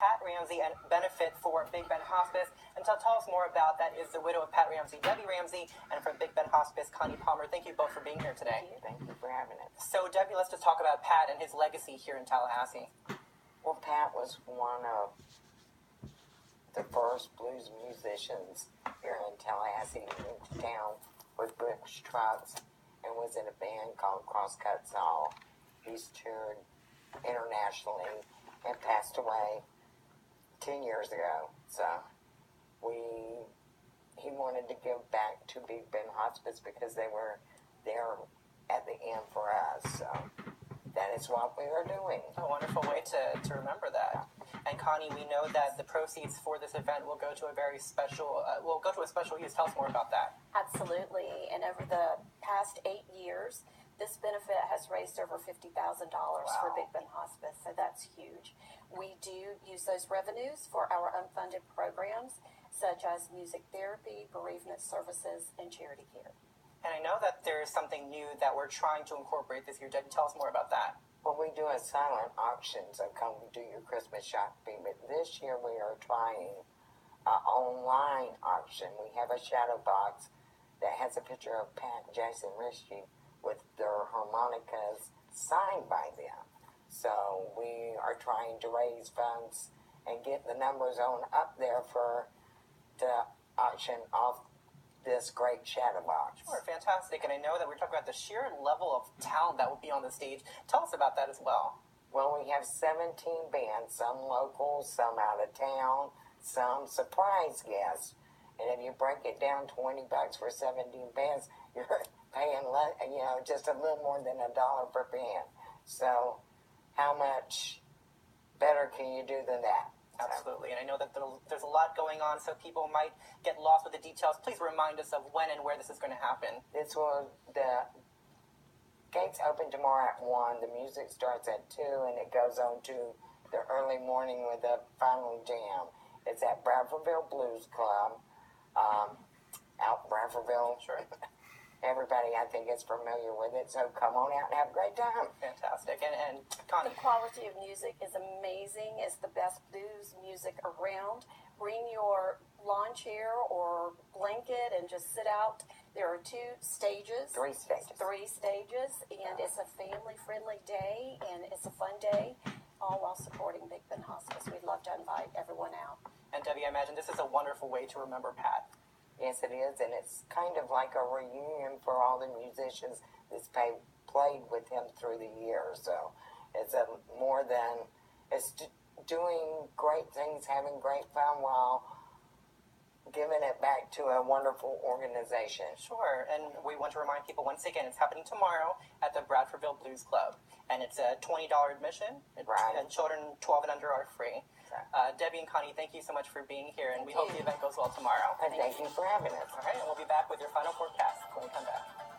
Pat Ramsey and benefit for Big Ben Hospice. And to tell us more about that is the widow of Pat Ramsey, Debbi Ramsey, and from Big Ben Hospice, Connie Palmer. Thank you both for being here today. Thank you for having us. So, Debbi, let's just talk about Pat and his legacy here in Tallahassee. Well, Pat was one of the first blues musicians here in Tallahassee. He moved to town with British trucks and was in a band called Crosscuts All. He's toured internationally and passed away 10 years ago. So he wanted to give back to Big Ben Hospice because they were there at the end for us. So that is what we are doing. A wonderful way to remember that. And Connie, we know that the proceeds for this event will go to a very special, special use. Tell us more about that. Absolutely. And over the past 8 years, this benefit has raised over $50,000 for Big Ben Hospice, so that's huge. We do use those revenues for our unfunded programs, such as music therapy, bereavement services, and charity care. And I know that there is something new that we're trying to incorporate this year. Debbi, tell us more about that. Well, we do a silent auction, so come do your Christmas shopping. But this year we are trying an online auction. We have a shadow box that has a picture of Pat, Jason, Richie with their harmonicas signed by them. So we are trying to raise funds and get the numbers on up there to auction off this great shadow box. Sure, fantastic. And I know that we're talking about the sheer level of talent that will be on the stage. Tell us about that as well. Well, we have 17 bands, some local, some out of town, some surprise guests. And if you break it down, $20 for 17 bands, you're paying just a little more than $1 per band. So how much better can you do than that? Absolutely, and I know that there's a lot going on, so people might get lost with the details. Please remind us of when and where this is going to happen. The gates open tomorrow at 1. The music starts at 2, and it goes on to the early morning with a final jam. It's at Bradfordville Blues Club, out Bradfordville. Sure. Everybody, I think, is familiar with it, so come on out and have a great time. Fantastic. And Connie. The quality of music is amazing. It's the best blues music around. Bring your lawn chair or blanket and just sit out. There are 2 stages. 3 stages. 3 stages, and it's a family-friendly day, and it's a fun day, all while supporting Big Ben Hospice. We'd love to invite everyone out. And Debbi, I imagine this is a wonderful way to remember Pat. Yes, it is, and it's kind of like a reunion for all the musicians that's played with him through the years. So it's doing great things, having great fun while giving it back to a wonderful organization. Sure, and we want to remind people once again, it's happening tomorrow at the Bradfordville Blues Club, and it's a $20 admission, Right. And children 12 and under are free. Debbi and Connie, thank you so much for being here, and we hope the event goes well tomorrow. And thank you for having us. All right, and we'll be back with your final forecast when we come back.